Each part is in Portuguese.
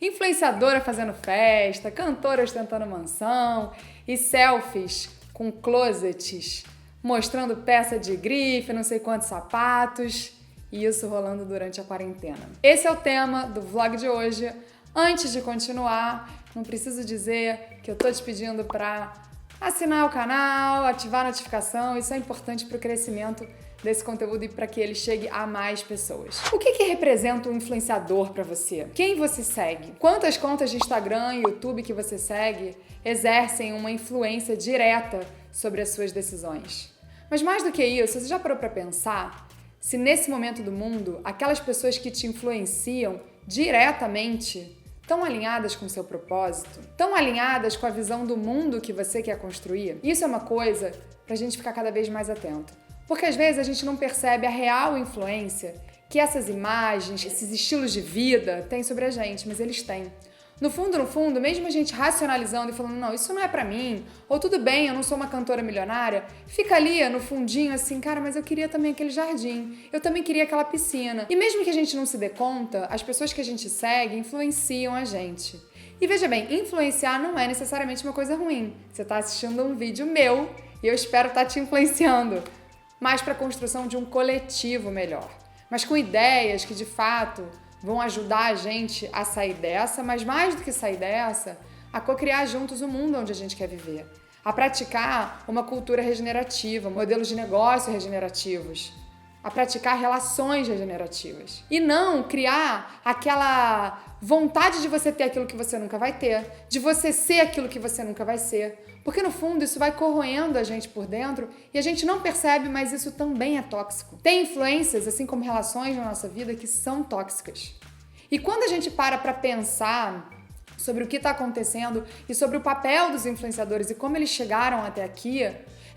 Influenciadora fazendo festa, cantora ostentando mansão e selfies com closets mostrando peça de grife, não sei quantos sapatos, e isso rolando durante a quarentena. Esse é o tema do vlog de hoje. Antes de continuar, não preciso dizer que eu tô te pedindo para assinar o canal, ativar a notificação, isso é importante para o crescimento desse conteúdo e para que ele chegue a mais pessoas. O que representa um influenciador para você? Quem você segue? Quantas contas de Instagram e YouTube que você segue exercem uma influência direta sobre as suas decisões? Mas mais do que isso, você já parou para pensar se nesse momento do mundo, aquelas pessoas que te influenciam diretamente estão alinhadas com o seu propósito? Estão alinhadas com a visão do mundo que você quer construir? Isso é uma coisa para a gente ficar cada vez mais atento. Porque às vezes a gente não percebe a real influência que essas imagens, esses estilos de vida têm sobre a gente, mas eles têm. No fundo, mesmo a gente racionalizando e falando, não, isso não é pra mim, ou tudo bem, eu não sou uma cantora milionária, fica ali no fundinho assim, cara, mas eu queria também aquele jardim, eu também queria aquela piscina. E mesmo que a gente não se dê conta, as pessoas que a gente segue influenciam a gente. E veja bem, influenciar não é necessariamente uma coisa ruim. Você tá assistindo um vídeo meu e eu espero estar te influenciando, mas para a construção de um coletivo melhor. Mas com ideias que, de fato, vão ajudar a gente a sair dessa, mas mais do que sair dessa, a co-criar juntos o mundo onde a gente quer viver. A praticar uma cultura regenerativa, modelos de negócio regenerativos. A praticar relações regenerativas. E não criar aquela vontade de você ter aquilo que você nunca vai ter, de você ser aquilo que você nunca vai ser. Porque no fundo isso vai corroendo a gente por dentro e a gente não percebe, mas isso também é tóxico. Tem influências, assim como relações na nossa vida, que são tóxicas. E quando a gente para pensar sobre o que está acontecendo e sobre o papel dos influenciadores e como eles chegaram até aqui,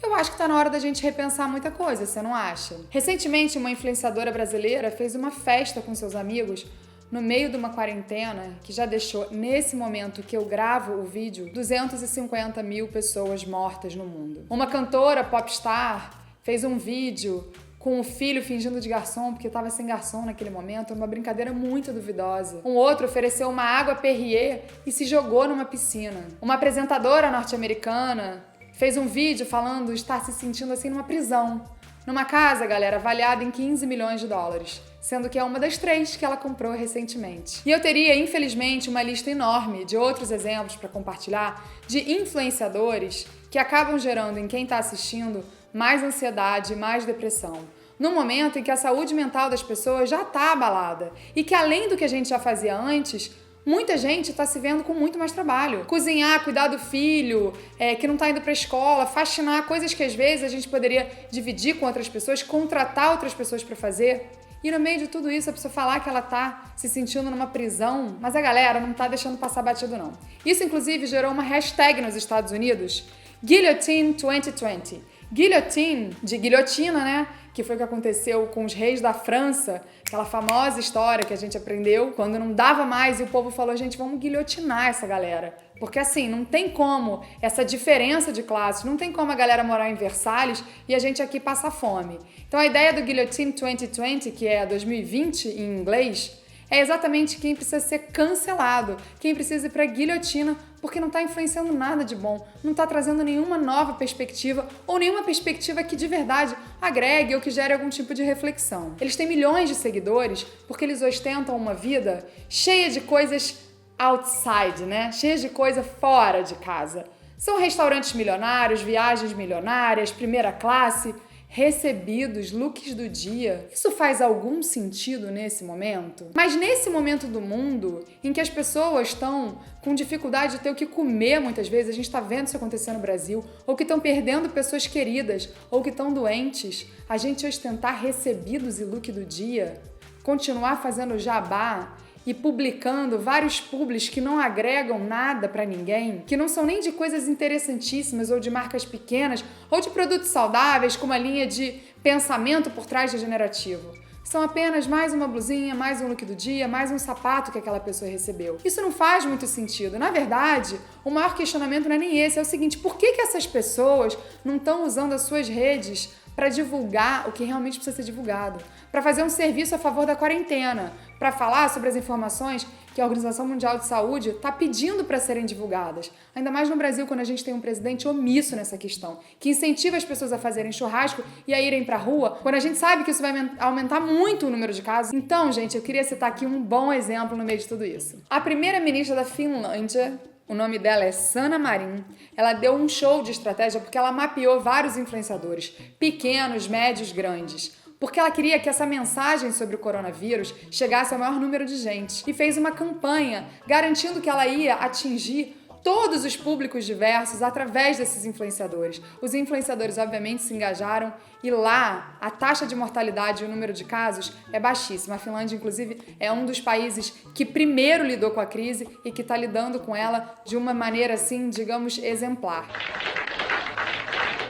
eu acho que está na hora da gente repensar muita coisa, você não acha? Recentemente, uma influenciadora brasileira fez uma festa com seus amigos no meio de uma quarentena que já deixou, nesse momento que eu gravo o vídeo, 250 mil pessoas mortas no mundo. Uma cantora popstar fez um vídeo com o filho fingindo de garçom, porque estava sem garçom naquele momento, uma brincadeira muito duvidosa. Um outro ofereceu uma água Perrier e se jogou numa piscina. Uma apresentadora norte-americana fez um vídeo falando estar se sentindo assim numa prisão. Numa casa, galera, avaliada em 15 milhões de dólares, sendo que é uma das 3 que ela comprou recentemente. E eu teria, infelizmente, uma lista enorme de outros exemplos para compartilhar de influenciadores que acabam gerando em quem está assistindo mais ansiedade e mais depressão. Num momento em que a saúde mental das pessoas já está abalada e que, além do que a gente já fazia antes, muita gente está se vendo com muito mais trabalho. Cozinhar, cuidar do filho, que não está indo para a escola, faxinar, coisas que às vezes a gente poderia dividir com outras pessoas, contratar outras pessoas para fazer. E no meio de tudo isso, a pessoa falar que ela tá se sentindo numa prisão, mas a galera não tá deixando passar batido não. Isso, inclusive, gerou uma hashtag nos Estados Unidos, Guillotine 2020. Guillotine, de guilhotina, né? Que foi o que aconteceu com os reis da França, aquela famosa história que a gente aprendeu quando não dava mais e o povo falou, gente, vamos guilhotinar essa galera. Porque assim, não tem como essa diferença de classes, não tem como a galera morar em Versalhes e a gente aqui passar fome. Então a ideia do Guillotine 2020, que é 2020 em inglês, é exatamente quem precisa ser cancelado, quem precisa ir para a guilhotina porque não está influenciando nada de bom, não está trazendo nenhuma nova perspectiva ou nenhuma perspectiva que de verdade agregue ou que gere algum tipo de reflexão. Eles têm milhões de seguidores porque eles ostentam uma vida cheia de coisas outside, né? Cheia de coisa fora de casa. São restaurantes milionários, viagens milionárias, primeira classe, recebidos, looks do dia. Isso faz algum sentido nesse momento? Mas nesse momento do mundo, em que as pessoas estão com dificuldade de ter o que comer muitas vezes, a gente está vendo isso acontecer no Brasil, ou que estão perdendo pessoas queridas, ou que estão doentes, a gente ostentar recebidos e look do dia, continuar fazendo jabá e publicando vários publis que não agregam nada para ninguém, que não são nem de coisas interessantíssimas ou de marcas pequenas ou de produtos saudáveis com uma linha de pensamento por trás regenerativo. São apenas mais uma blusinha, mais um look do dia, mais um sapato que aquela pessoa recebeu. Isso não faz muito sentido. Na verdade, o maior questionamento não é nem esse, é o seguinte, por que essas pessoas não estão usando as suas redes para divulgar o que realmente precisa ser divulgado? Para fazer um serviço a favor da quarentena, para falar sobre as informações que a Organização Mundial de Saúde está pedindo para serem divulgadas. Ainda mais no Brasil, quando a gente tem um presidente omisso nessa questão, que incentiva as pessoas a fazerem churrasco e a irem para a rua, quando a gente sabe que isso vai aumentar muito o número de casos. Então, gente, eu queria citar aqui um bom exemplo no meio de tudo isso. A primeira-ministra da Finlândia, o nome dela é Sanna Marin, ela deu um show de estratégia porque ela mapeou vários influenciadores, pequenos, médios, grandes, porque ela queria que essa mensagem sobre o coronavírus chegasse ao maior número de gente e fez uma campanha garantindo que ela ia atingir todos os públicos diversos através desses influenciadores. Os influenciadores, obviamente, se engajaram e lá a taxa de mortalidade e o número de casos é baixíssima. A Finlândia, inclusive, é um dos países que primeiro lidou com a crise e que está lidando com ela de uma maneira, assim, digamos, exemplar.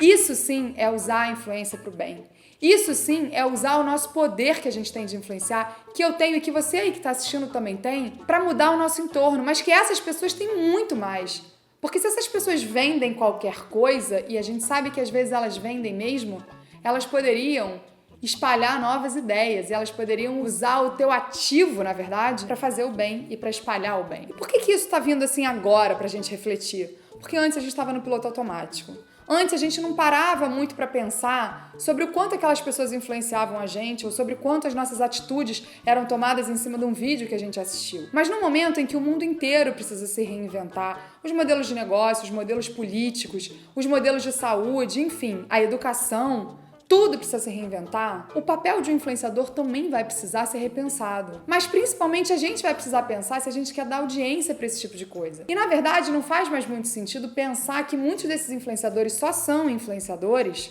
Isso sim é usar a influência para o bem. Isso sim é usar o nosso poder que a gente tem de influenciar, que eu tenho e que você aí que está assistindo também tem, para mudar o nosso entorno, mas que essas pessoas têm muito mais. Porque se essas pessoas vendem qualquer coisa, e a gente sabe que às vezes elas vendem mesmo, elas poderiam espalhar novas ideias e elas poderiam usar o teu ativo, na verdade, para fazer o bem e para espalhar o bem. E por que isso está vindo assim agora para a gente refletir? Porque antes a gente estava no piloto automático. Antes a gente não parava muito para pensar sobre o quanto aquelas pessoas influenciavam a gente ou sobre quanto as nossas atitudes eram tomadas em cima de um vídeo que a gente assistiu. Mas no momento em que o mundo inteiro precisa se reinventar, os modelos de negócio, os modelos políticos, os modelos de saúde, enfim, a educação, tudo precisa se reinventar, o papel de um influenciador também vai precisar ser repensado. Mas principalmente a gente vai precisar pensar se a gente quer dar audiência para esse tipo de coisa. E na verdade não faz mais muito sentido pensar que muitos desses influenciadores só são influenciadores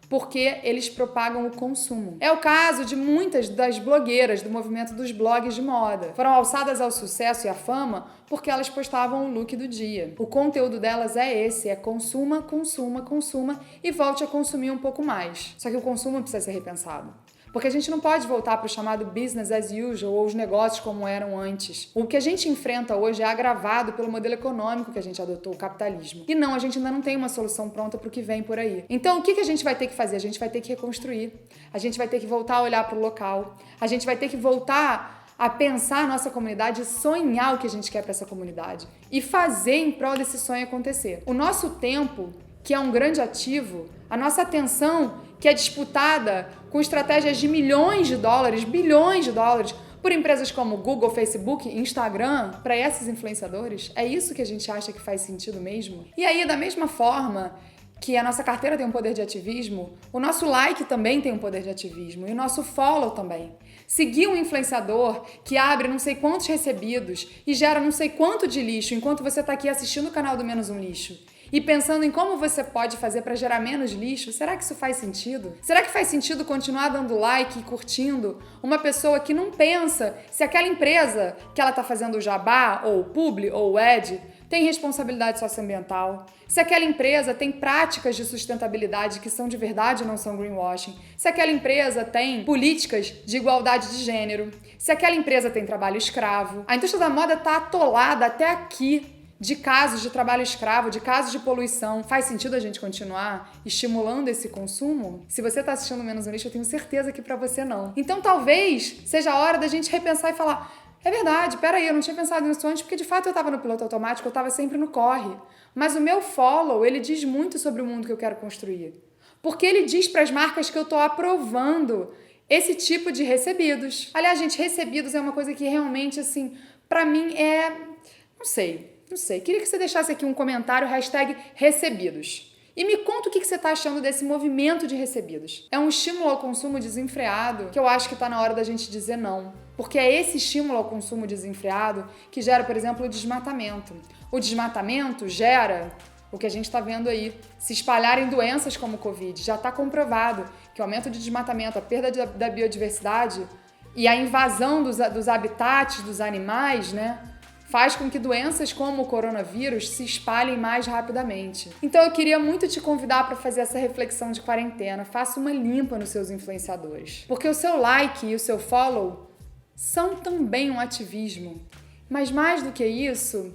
porque eles propagam o consumo. É o caso de muitas das blogueiras do movimento dos blogs de moda. Foram alçadas ao sucesso e à fama porque elas postavam o look do dia. O conteúdo delas é esse, é consuma, consuma, consuma e volte a consumir um pouco mais. Só que o consumo precisa ser repensado. Porque a gente não pode voltar para o chamado business as usual ou os negócios como eram antes. O que a gente enfrenta hoje é agravado pelo modelo econômico que a gente adotou, o capitalismo. E não, a gente ainda não tem uma solução pronta para o que vem por aí. Então, o que a gente vai ter que fazer? A gente vai ter que reconstruir. A gente vai ter que voltar a olhar para o local. A gente vai ter que voltar a pensar a nossa comunidade e sonhar o que a gente quer para essa comunidade. E fazer em prol desse sonho acontecer. O nosso tempo, que é um grande ativo, a nossa atenção, que é disputada com estratégias de milhões de dólares, bilhões de dólares, por empresas como Google, Facebook, Instagram, para esses influenciadores, é isso que a gente acha que faz sentido mesmo? E aí, da mesma forma que a nossa carteira tem um poder de ativismo, o nosso like também tem um poder de ativismo, e o nosso follow também. Seguir um influenciador que abre não sei quantos recebidos e gera não sei quanto de lixo enquanto você está aqui assistindo o canal do Menos Um Lixo e pensando em como você pode fazer para gerar menos lixo, será que isso faz sentido? Será que faz sentido continuar dando like e curtindo uma pessoa que não pensa se aquela empresa que ela está fazendo o jabá, ou o publi, ou o ad, tem responsabilidade socioambiental? Se aquela empresa tem práticas de sustentabilidade que são de verdade e não são greenwashing? Se aquela empresa tem políticas de igualdade de gênero? Se aquela empresa tem trabalho escravo? A indústria da moda está atolada até aqui de casos de trabalho escravo, de casos de poluição. Faz sentido a gente continuar estimulando esse consumo? Se você está assistindo Menos Um Lixo, eu tenho certeza que para você não. Então talvez seja a hora da gente repensar e falar: é verdade, peraí, eu não tinha pensado nisso antes, porque de fato eu estava no piloto automático, eu estava sempre no corre. Mas o meu follow, ele diz muito sobre o mundo que eu quero construir. Porque ele diz para as marcas que eu estou aprovando esse tipo de recebidos. Aliás, gente, recebidos é uma coisa que realmente, assim, para mim é... Não sei. Queria que você deixasse aqui um comentário, #recebidos. E me conta o que você está achando desse movimento de recebidos. É um estímulo ao consumo desenfreado que eu acho que está na hora da gente dizer não. Porque é esse estímulo ao consumo desenfreado que gera, por exemplo, o desmatamento. O desmatamento gera o que a gente está vendo aí, se espalharem doenças como o Covid. Já está comprovado que o aumento de desmatamento, a perda da biodiversidade e a invasão dos habitats dos animais, né, faz com que doenças como o coronavírus se espalhem mais rapidamente. Então eu queria muito te convidar para fazer essa reflexão de quarentena. Faça uma limpa nos seus influenciadores. Porque o seu like e o seu follow são também um ativismo. Mas mais do que isso,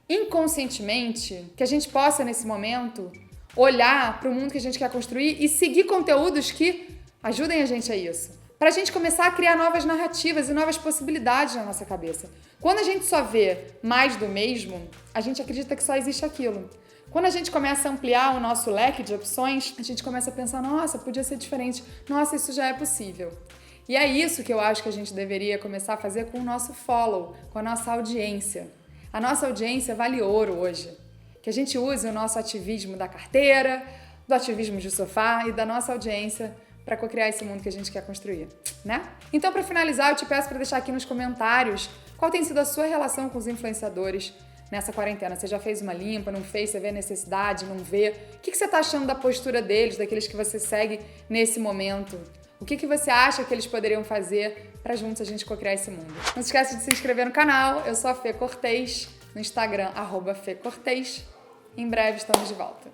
inconscientemente, que a gente possa nesse momento olhar para o mundo que a gente quer construir e seguir conteúdos que ajudem a gente a isso. para a gente começar a criar novas narrativas e novas possibilidades na nossa cabeça. Quando a gente só vê mais do mesmo, a gente acredita que só existe aquilo. Quando a gente começa a ampliar o nosso leque de opções, a gente começa a pensar, nossa, podia ser diferente, nossa, isso já é possível. E é isso que eu acho que a gente deveria começar a fazer com o nosso follow, com a nossa audiência. A nossa audiência vale ouro hoje. Que a gente use o nosso ativismo da carteira, do ativismo de sofá e da nossa audiência para co-criar esse mundo que a gente quer construir, né? Então, para finalizar, eu te peço para deixar aqui nos comentários qual tem sido a sua relação com os influenciadores nessa quarentena. Você já fez uma limpa, não fez? Você vê a necessidade, não vê? O que você está achando da postura deles, daqueles que você segue nesse momento? O que você acha que eles poderiam fazer para juntos a gente co-criar esse mundo? Não se esqueça de se inscrever no canal. Eu sou a Fê Cortez, no Instagram, @FêCortez. Em breve estamos de volta.